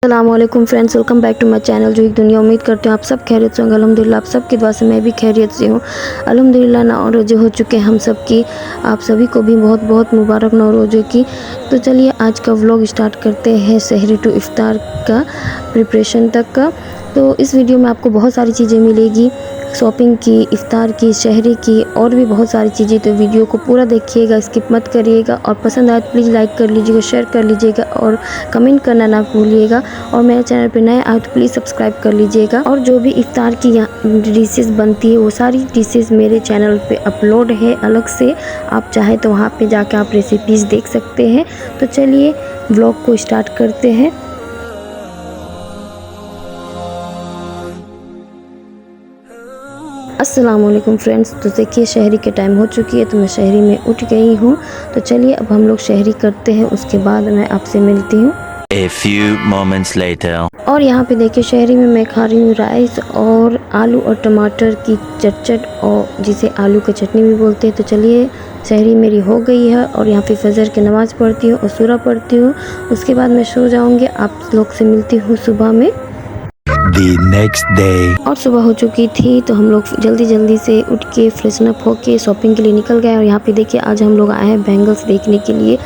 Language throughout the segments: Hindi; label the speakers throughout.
Speaker 1: अस्सलामुअलैकुम friends, welcome back to my channel जो एक दुनिया। उम्मीद करते हैं आप सब खैरियत से होंगे। अल्हम्दुलिल्लाह आप सबकी दुआ से मैं भी खैरियत से हूँ। अल्हम्दुलिल्लाह नौरोजे हो चुके हैं हम सब की। आप सभी को भी बहुत बहुत मुबारक नौरोजे की। तो चलिए आज का व्लॉग स्टार्ट करते हैं सहरी टू इफ्तार का प्रिपरेशन तक का। तो इस वीडियो में आपको बहुत सारी चीज़ें मिलेगी, शॉपिंग की, इफ्तार की, शहरी की और भी बहुत सारी चीज़ें। तो वीडियो को पूरा देखिएगा, स्किप मत करिएगा और पसंद आए तो प्लीज़ लाइक कर लीजिएगा, शेयर कर लीजिएगा और कमेंट करना ना भूलिएगा। और मेरे चैनल पे नए आए तो प्लीज़ सब्सक्राइब कर लीजिएगा। और जो भी इफ्तार की यहाँ डिशेज़ बनती है वो सारी डिशेज़ मेरे चैनल पे अपलोड है अलग से। आप चाहे तो वहाँ पे जाके आप रेसिपीज़ देख सकते हैं। तो चलिए व्लॉग को स्टार्ट करते हैं। अस्सलामुअलैकुम फ्रेंड्स, तो देखिए शहरी के टाइम हो चुकी है तो मैं शहरी में उठ गई हूँ। तो चलिए अब हम लोग शहरी करते हैं, उसके बाद मैं आपसे मिलती हूँ।
Speaker 2: A few moments later.
Speaker 1: और यहाँ पे देखिए शहरी में मैं खा रही हूँ राइस और आलू और टमाटर की चटचट, और जिसे आलू की चटनी भी बोलते हैं। तो चलिए शहरी मेरी हो गई है और यहाँ पे फजर की नमाज़ पढ़ती हूँ और सूरा पढ़ती हूँ। उसके बाद मैं सो जाऊँगी। आप लोग से मिलती हूँ सुबह में।
Speaker 2: The next day.
Speaker 1: और सुबह हो चुकी थी तो हम लोग जल्दी से उठ के फ्रेशन अप होके शॉपिंग के लिए निकल गए। और यहाँ पे देखिए आज हम लोग आए हैं बैंगल्स देखने के लिए,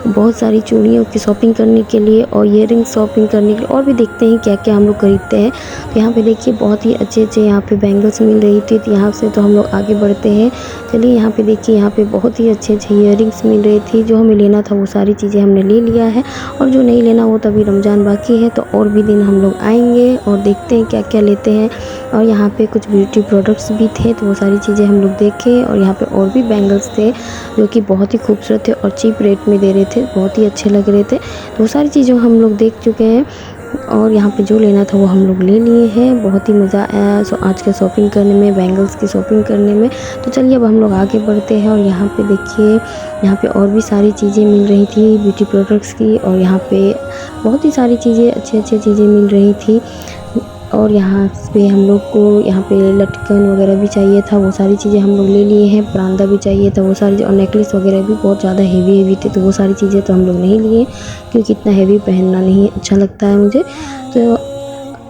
Speaker 1: बहुत सारी चूड़ियों की शॉपिंग करने के लिए और ईयरिंग शॉपिंग करने के लिए, और भी देखते हैं क्या क्या हम लोग खरीदते हैं। तो यहाँ पे देखिए बहुत ही अच्छे यहाँ पे बैंगल्स मिल रही थी। तो यहाँ से तो हम लोग आगे बढ़ते हैं। चलिए यहाँ पे देखिए यहाँ पे बहुत ही अच्छे ईयरिंग्स मिल रही थी। जो हमें लेना था वो सारी चीज़ें हमने ले लिया है, और जो नहीं लेना वो तभी रमज़ान बाकी है। तो और भी दिन हम लोग आएंगे और देखते हैं क्या क्या लेते हैं। और यहाँ पे कुछ ब्यूटी प्रोडक्ट्स भी थे तो वो सारी चीज़ें हम लोग देखे। और यहाँ पे और भी बैंगल्स थे जो कि बहुत ही खूबसूरत थे और चीप रेट में दे रहे थे, बहुत ही अच्छे लग रहे थे। तो वो सारी चीज़ें हम लोग देख चुके हैं और यहाँ पे जो लेना था वो हम लोग ले लिए हैं। बहुत ही मज़ा आया आज का शॉपिंग करने में, बैंगल्स की शॉपिंग करने में। तो चलिए अब हम लोग आगे बढ़ते हैं। और यहाँ पे देखिए यहाँ पे और भी सारी चीज़ें मिल रही थी ब्यूटी प्रोडक्ट्स की, और यहाँ पे बहुत ही सारी चीज़ें अच्छी चीज़ें मिल रही थी। और यहाँ पे हम लोग को यहाँ पे लटकन वगैरह भी चाहिए था, वो सारी चीज़ें हम लोग ले लिए हैं। परांदा भी चाहिए था वो सारी, और नेकलेस वगैरह भी बहुत ज़्यादा हेवी थे। तो वो सारी चीज़ें तो हम लोग नहीं लिए क्योंकि इतना हेवी पहनना नहीं अच्छा लगता है मुझे। तो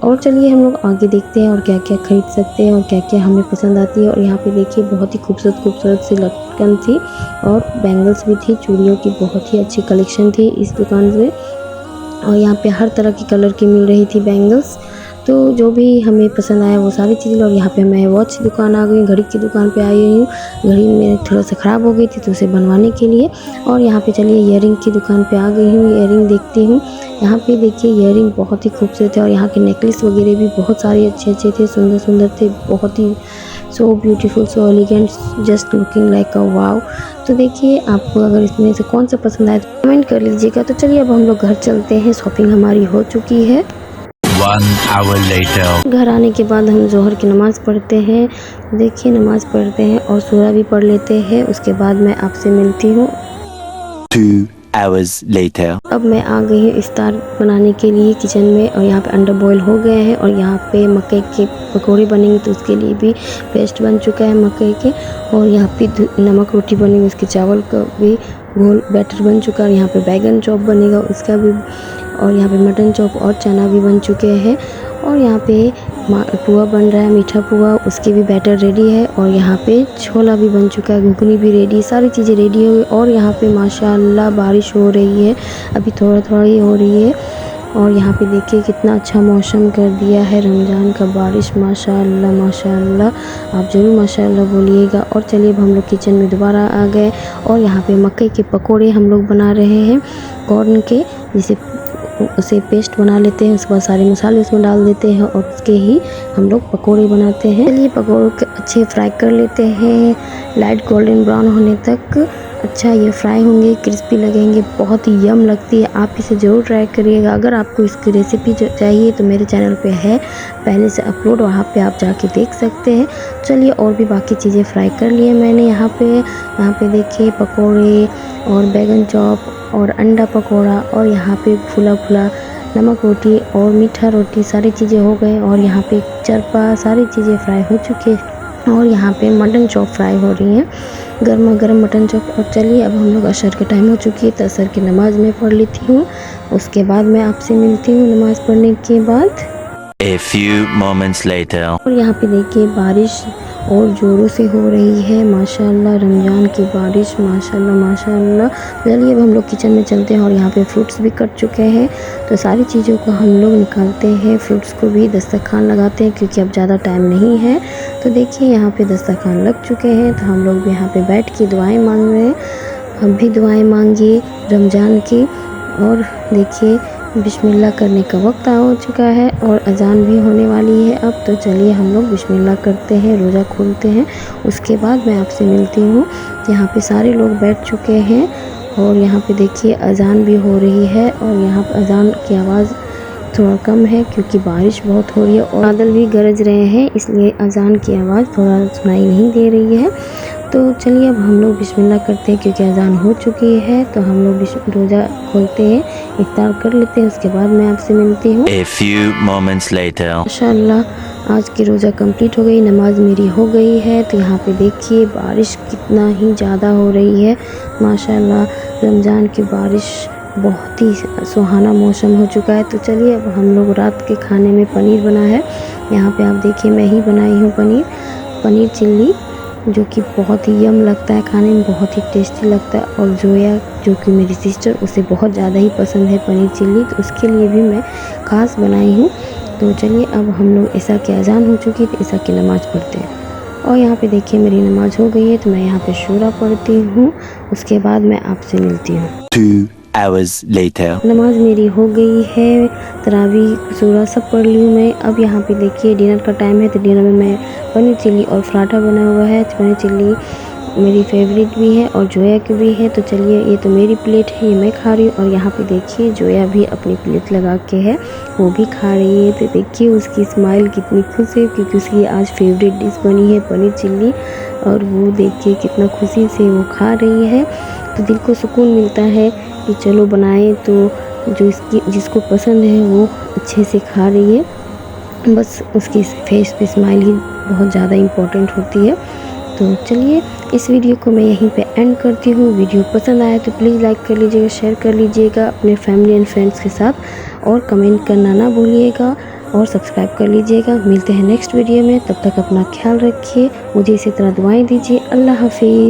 Speaker 1: और चलिए हम लोग आगे देखते हैं और क्या क्या खरीद सकते हैं और क्या क्या हमें पसंद आती है। और यहाँ पे देखिए बहुत ही खूबसूरत सी लटकन थी और बैंगल्स भी थी, चूड़ियों की बहुत ही अच्छी कलेक्शन थी इस दुकान में। और यहाँ पे हर तरह की कलर की मिल रही थी बैंगल्स। तो जो भी हमें पसंद आया वो सारी चीज़ें। और यहाँ पे मैं वॉच की दुकान आ गई, घड़ी की दुकान पे आई हूँ। घड़ी मेरे थोड़ा सा ख़राब हो गई थी तो उसे बनवाने के लिए। और यहाँ पे चलिए ईयरिंग की दुकान पे आ गई हूँ, ईयरिंग देखती हूँ। यहाँ पे देखिए ईयरिंग बहुत ही खूबसूरत है और यहाँ के नेकलेस वगैरह भी बहुत सारे अच्छे थे, सुंदर थे, बहुत ही so beautiful, so elegant, just looking like a wow. तो देखिए आपको अगर इसमें से कौन सा पसंद आए तो कमेंट कर लीजिएगा। तो चलिए अब हम लोग घर चलते हैं, शॉपिंग हमारी हो चुकी है।
Speaker 2: 1 hour later.
Speaker 1: घर आने के बाद हम जोहर की नमाज़ पढ़ते हैं। देखिए नमाज़ पढ़ते हैं और सूरा भी पढ़ लेते हैं। उसके बाद मैं आपसे मिलती हूँ
Speaker 2: 2 hours later.
Speaker 1: अब मैं आ गई हूँ इफ्तार बनाने के लिए किचन में। और यहाँ पे अंडा बॉयल हो गए हैं और यहाँ पे मकई के पकौड़े बनेंगे तो उसके लिए भी पेस्ट बन चुका है मकई के। और यहाँ पे नमक रोटी बनेगी, उसके चावल का भी घोल बैटर बन चुका है। यहाँ पे बैगन चॉप बनेगा उसका भी, और यहाँ पे मटन चॉप और चना भी बन चुके हैं। और यहाँ पे पुआ बन रहा है, मीठा पुआ, उसकी भी बैटर रेडी है। और यहाँ पे छोला भी बन चुका है, घुगनी भी रेडी, सारी चीज़ें रेडी हो गई। और यहाँ पे माशाल्लाह बारिश हो रही है, अभी थोड़ा ही हो रही है। और यहाँ पे देखिए कितना अच्छा मौसम कर दिया है रमज़ान का, बारिश माशाल्लाह। आप ज़रूर माशाल्लाह बोलिएगा। और चलिए अब हम लोग किचन में दोबारा आ गए। और यहाँ पे मकई के पकोड़े हम लोग बना रहे हैं, कॉर्न के, जिसे उसे पेस्ट बना लेते हैं। उसके बाद सारे मसाले उसमें डाल देते हैं और उसके ही हम लोग पकोड़े बनाते हैं। चलिए पकोड़े अच्छे फ्राई कर लेते हैं लाइट गोल्डन ब्राउन होने तक। अच्छा ये फ्राई होंगे, क्रिस्पी लगेंगे, बहुत ही यम लगती है। आप इसे ज़रूर ट्राई करिएगा। अगर आपको इसकी रेसिपी चाहिए तो मेरे चैनल पे है पहले से अपलोड, वहाँ पे आप जाके देख सकते हैं। चलिए और भी बाकी चीज़ें फ्राई कर लिए मैंने। यहाँ पे देखिए पकोड़े और बैगन चॉप और अंडा पकोड़ा, और यहाँ पे फुला नमक रोटी और मीठा रोटी, सारी चीज़ें हो गए। और यहाँ पे चरपा, सारी चीज़ें फ्राई हो चुकी है। और यहाँ पे मटन चॉप फ्राई हो रही है, गर्मा गर्म मटन चॉप। और चलिए अब हम लोग असर के टाइम हो चुकी है तो असर की नमाज़ मैं पढ़ लेती हूँ, उसके बाद मैं आपसे मिलती हूँ नमाज़ पढ़ने के बाद।
Speaker 2: A few moments later.
Speaker 1: और यहाँ पे देखिए बारिश और ज़ोरों से हो रही है, माशाल्लाह रमज़ान की बारिश, माशाल्लाह माशाल्लाह। चलिए अब हम लोग किचन में चलते हैं और यहाँ पे फ्रूट्स भी कट चुके हैं, तो सारी चीज़ों को हम लोग निकालते हैं, फ्रूट्स को भी दस्तरखान लगाते हैं क्योंकि अब ज़्यादा टाइम नहीं है। तो देखिए यहाँ पे दस्तरखान लग चुके हैं, तो हम लोग भी यहाँ पे बैठ के दुआएँ मांग रहे हैं। अब भी दुआएँ मांगिए रमज़ान की। और देखिए बिस्मिल्लाह करने का वक्त हो चुका है और अजान भी होने वाली है अब। तो चलिए हम लोग बिस्मिल्लाह करते हैं, रोज़ा खोलते हैं, उसके बाद मैं आपसे मिलती हूँ। यहाँ पे सारे लोग बैठ चुके हैं और यहाँ पे देखिए अजान भी हो रही है और यहाँ पर अजान की आवाज़ थोड़ा कम है क्योंकि बारिश बहुत हो रही है और बादल भी गरज रहे हैं, इसलिए अजान की आवाज़ थोड़ा सुनाई नहीं दे रही है। तो चलिए अब हम लोग बिस्मिल्लाह करते हैं क्योंकि अजान हो चुकी है, तो हम लोग रोज़ा खोलते हैं, इफ्तार कर लेते हैं, उसके बाद मैं आपसे मिलती हूँ।
Speaker 2: A few moments later.
Speaker 1: माशाल्लाह आज की रोज़ा कंप्लीट हो गई, नमाज मेरी हो गई है। तो यहाँ पे देखिए बारिश कितना ही ज़्यादा हो रही है, माशाल्लाह रमज़ान की बारिश, बहुत ही सुहाना मौसम हो चुका है। तो चलिए अब हम लोग रात के खाने में पनीर बना है, यहाँ पे आप देखिए मैं ही बनाई हूँ पनीर चिल्ली, जो कि बहुत ही यम लगता है, खाने में बहुत ही टेस्टी लगता है। और जोया जो कि मेरी सिस्टर, उसे बहुत ज़्यादा ही पसंद है पनीर चिल्ली, तो उसके लिए भी मैं ख़ास बनाई हूँ। तो चलिए अब हम लोग ऐसा की अजान हो चुकी है तो ऐसा की नमाज़ पढ़ते हैं। और यहाँ पे देखिए मेरी नमाज़ हो गई है, तो मैं यहाँ पे शूरा पढ़ती हूँ, उसके बाद मैं आपसे मिलती हूँ।
Speaker 2: 2 hours later.
Speaker 1: नमाज मेरी हो गई है, तरावी सूरा सब पढ़ ली हूँ मैं। अब यहाँ पे देखिए डिनर का टाइम है, तो डिनर में मैं पनीर चिल्ली और पराठा बना हुआ है। पनीर चिल्ली मेरी फेवरेट भी है और जोया की भी है। तो चलिए ये तो मेरी प्लेट है, ये मैं खा रही हूँ और यहाँ पे देखिए जोया भी अपनी प्लेट लगा के है, वो भी खा रही है। तो देखिए उसकी स्माइल कितनी खुश है क्योंकि उसकी आज फेवरेट डिश बनी है पनीर चिल्ली, और वो देखिए कितना खुशी से वो खा रही है। तो दिल को सुकून मिलता है कि चलो बनाए तो जिसको पसंद है वो अच्छे से खा रही है, बस उसकी फेस पे स्माइल ही बहुत ज़्यादा इम्पोर्टेंट होती है। तो चलिए इस वीडियो को मैं यहीं पे एंड करती हूँ। वीडियो पसंद आया तो प्लीज़ लाइक कर लीजिएगा, शेयर कर लीजिएगा अपने फैमिली एंड फ्रेंड्स के साथ, और कमेंट करना ना भूलिएगा और सब्सक्राइब कर लीजिएगा। मिलते हैं नेक्स्ट वीडियो में, तब तक अपना ख्याल रखिए, मुझे इसी तरह दुआएं दीजिए। अल्लाह हाफिज़।